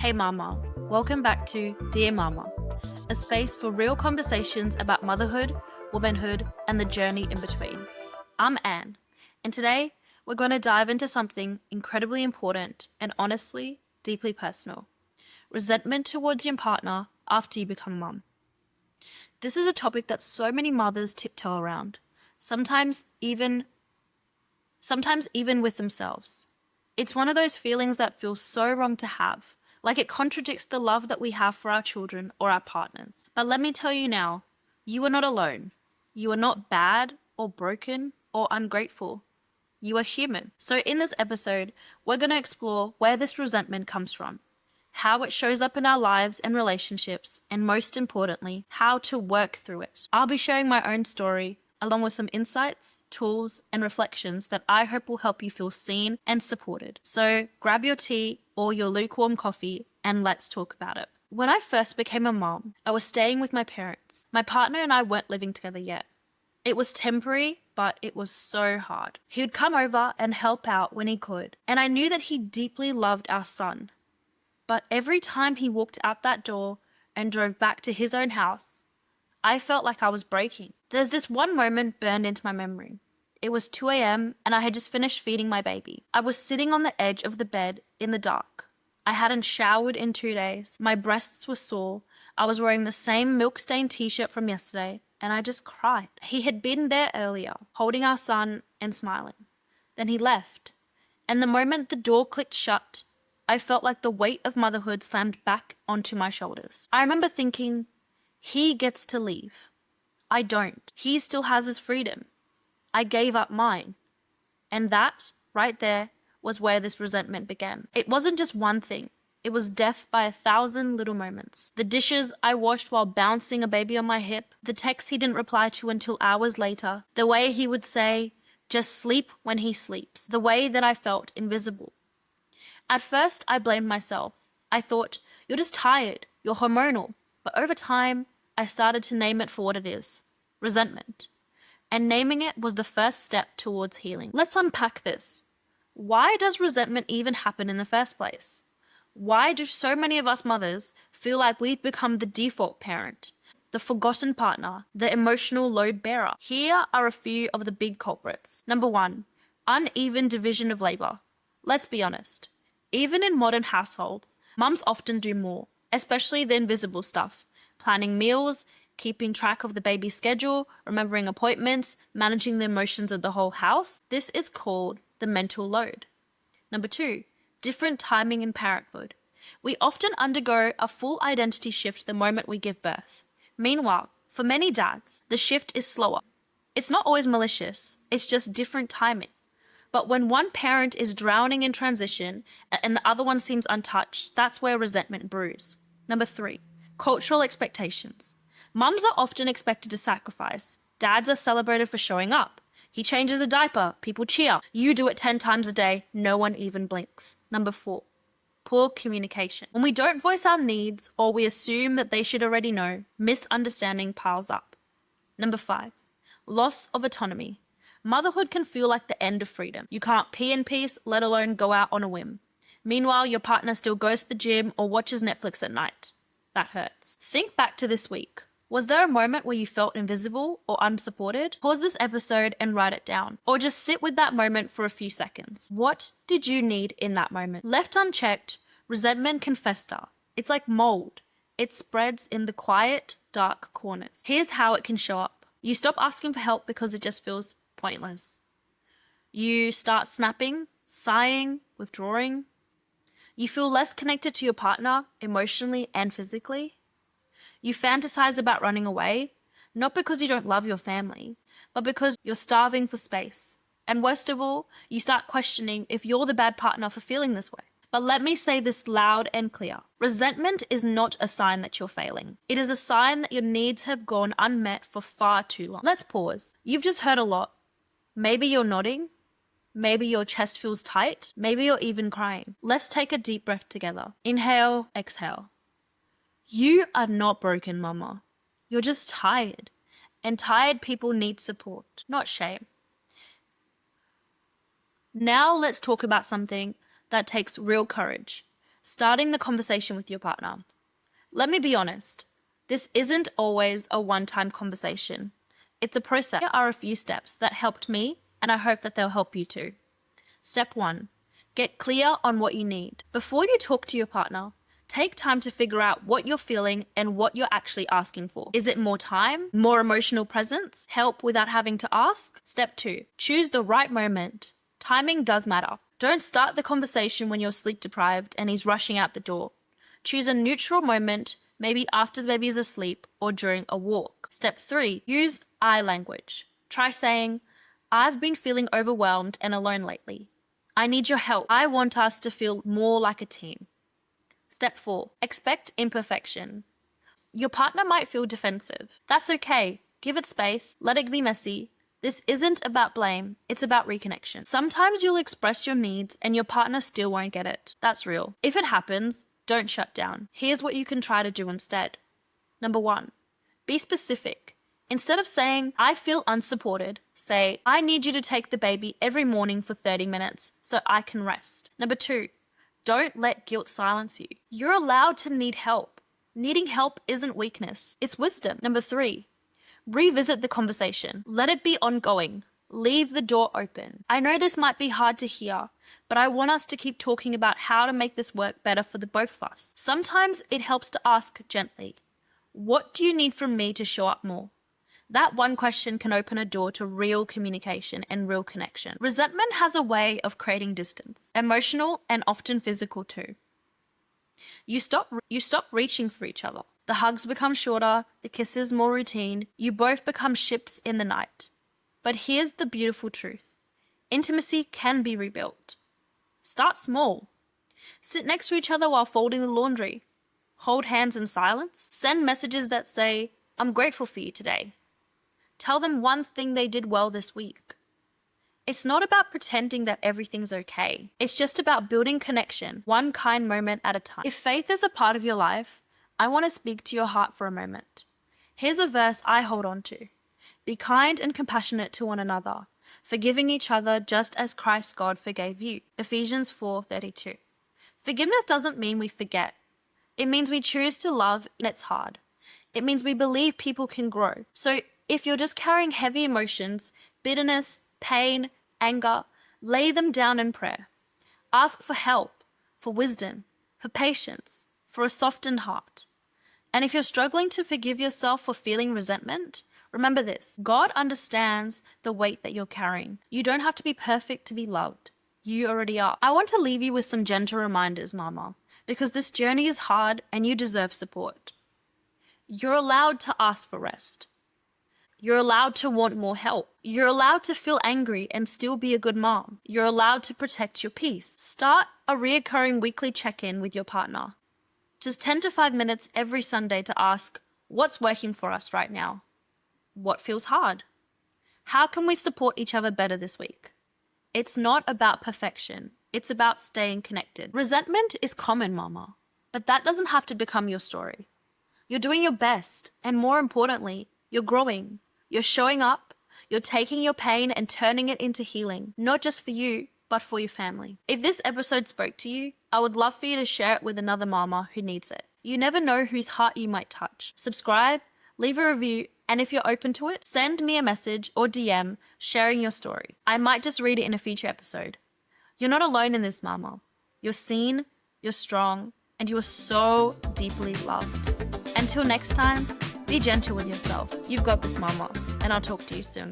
Hey Mama, welcome back to Dear Mama, a space for real conversations about motherhood, womanhood, and the journey in between. I'm Anne, and today we're going to dive into something incredibly important and honestly, deeply personal. Resentment towards your partner after you become mum. This is a topic that so many mothers tiptoe around, sometimes even with themselves. It's one of those feelings that feels so wrong to have, like it contradicts the love that we have for our children or our partners. But let me tell you now, you are not alone. You are not bad or broken or ungrateful. You are human. So in this episode, we're going to explore where this resentment comes from, how it shows up in our lives and relationships, and most importantly, how to work through it. I'll be sharing my own story, along with some insights, tools, and reflections that I hope will help you feel seen and supported. So grab your tea or your lukewarm coffee and let's talk about it. When I first became a mom, I was staying with my parents. My partner and I weren't living together yet. It was temporary, but it was so hard. He would come over and help out when he could, and I knew that he deeply loved our son. But every time he walked out that door and drove back to his own house, I felt like I was breaking. There's this one moment burned into my memory. It was 2 a.m. and I had just finished feeding my baby. I was sitting on the edge of the bed in the dark. I hadn't showered in 2 days. My breasts were sore. I was wearing the same milk-stained t-shirt from yesterday, and I just cried. He had been there earlier, holding our son and smiling. Then he left, and the moment the door clicked shut, I felt like the weight of motherhood slammed back onto my shoulders. I remember thinking, he gets to leave. I don't. He still has his freedom. I gave up mine. And that, right there, was where this resentment began. It wasn't just one thing. It was death by 1,000 little moments. The dishes I washed while bouncing a baby on my hip, the texts he didn't reply to until hours later, the way he would say, just sleep when he sleeps, the way that I felt invisible. At first, I blamed myself. I thought, you're just tired, you're hormonal. But over time, I started to name it for what it is, resentment. And naming it was the first step towards healing. Let's unpack this. Why does resentment even happen in the first place? Why do so many of us mothers feel like we've become the default parent, the forgotten partner, the emotional load bearer? Here are a few of the big culprits. Number 1, uneven division of labor. Let's be honest. Even in modern households, mums often do more, especially the invisible stuff. Planning meals, keeping track of the baby's schedule, remembering appointments, managing the emotions of the whole house. This is called the mental load. Number 2, different timing in parenthood. We often undergo a full identity shift the moment we give birth. Meanwhile, for many dads, the shift is slower. It's not always malicious, it's just different timing. But when one parent is drowning in transition and the other one seems untouched, that's where resentment brews. Number 3, cultural expectations. Mums are often expected to sacrifice. Dads are celebrated for showing up. He changes a diaper, people cheer. You do it 10 times a day, no one even blinks. Number 4, poor communication. When we don't voice our needs or we assume that they should already know, misunderstanding piles up. Number 5, loss of autonomy. Motherhood can feel like the end of freedom. You can't pee in peace, let alone go out on a whim. Meanwhile, your partner still goes to the gym or watches Netflix at night. That hurts. Think back to this week. Was there a moment where you felt invisible or unsupported? Pause this episode and write it down. Or just sit with that moment for a few seconds. What did you need in that moment? Left unchecked, resentment can fester. It's like mold. It spreads in the quiet, dark corners. Here's how it can show up. You stop asking for help because it just feels pointless. You start snapping, sighing, withdrawing. You feel less connected to your partner emotionally and physically. You fantasize about running away, not because you don't love your family, but because you're starving for space. And worst of all, you start questioning if you're the bad partner for feeling this way. But let me say this loud and clear. Resentment is not a sign that you're failing. It is a sign that your needs have gone unmet for far too long. Let's pause. You've just heard a lot. Maybe you're nodding. Maybe your chest feels tight. Maybe you're even crying. Let's take a deep breath together. Inhale, exhale. You are not broken, mama. You're just tired. And tired people need support, not shame. Now let's talk about something that takes real courage. starting the conversation with your partner. Let me be honest, this isn't always a one-time conversation. It's a process. Here are a few steps that helped me, and I hope that they'll help you too. Step 1. Get clear on what you need. Before you talk to your partner, take time to figure out what you're feeling and what you're actually asking for. Is it more time? More emotional presence? Help without having to ask? Step 2. Choose the right moment. Timing does matter. Don't start the conversation when you're sleep deprived and he's rushing out the door. Choose a neutral moment, maybe after the baby is asleep or during a walk. Step 3. Use I language. Try saying, I've been feeling overwhelmed and alone lately. I need your help. I want us to feel more like a team. Step 4. Expect imperfection. Your partner might feel defensive. That's okay. Give it space. Let it be messy. This isn't about blame. It's about reconnection. Sometimes you'll express your needs and your partner still won't get it. That's real. If it happens, don't shut down. Here's what you can try to do instead. Number 1. Be specific. Instead of saying, I feel unsupported, say, I need you to take the baby every morning for 30 minutes so I can rest. Number 2. Don't let guilt silence you. You're allowed to need help. Needing help isn't weakness, it's wisdom. Number 3. Revisit the conversation. Let it be ongoing. Leave the door open. I know this might be hard to hear, but I want us to keep talking about how to make this work better for the both of us. Sometimes it helps to ask gently, what do you need from me to show up more? That one question can open a door to real communication and real connection. Resentment has a way of creating distance, emotional and often physical too. You stop reaching for each other. The hugs become shorter, the kisses more routine. You both become ships in the night. But here's the beautiful truth. Intimacy can be rebuilt. Start small. Sit next to each other while folding the laundry. Hold hands in silence. Send messages that say, I'm grateful for you today. Tell them one thing they did well this week. It's not about pretending that everything's okay. It's just about building connection, one kind moment at a time. If faith is a part of your life, I want to speak to your heart for a moment. Here's a verse I hold on to. Be kind and compassionate to one another, forgiving each other just as Christ God forgave you. Ephesians 4:32. Forgiveness doesn't mean we forget. It means we choose to love and it's hard. It means we believe people can grow. So if you're just carrying heavy emotions, bitterness, pain, anger, lay them down in prayer. Ask for help, for wisdom, for patience, for a softened heart. And if you're struggling to forgive yourself for feeling resentment, remember this. God understands the weight that you're carrying. You don't have to be perfect to be loved. You already are. I want to leave you with some gentle reminders, Mama, because this journey is hard and you deserve support. You're allowed to ask for rest. You're allowed to want more help. You're allowed to feel angry and still be a good mom. You're allowed to protect your peace. Start a reoccurring weekly check-in with your partner. Just 10 to 5 minutes every Sunday to ask, what's working for us right now? What feels hard? How can we support each other better this week? It's not about perfection. It's about staying connected. Resentment is common, Mama, but that doesn't have to become your story. You're doing your best, and more importantly, you're growing. You're showing up, you're taking your pain and turning it into healing, not just for you, but for your family. If this episode spoke to you, I would love for you to share it with another mama who needs it. You never know whose heart you might touch. Subscribe, leave a review, and if you're open to it, send me a message or DM sharing your story. I might just read it in a future episode. You're not alone in this, mama. You're seen, you're strong, and you are so deeply loved. Until next time, be gentle with yourself. You've got this, mama, and I'll talk to you soon.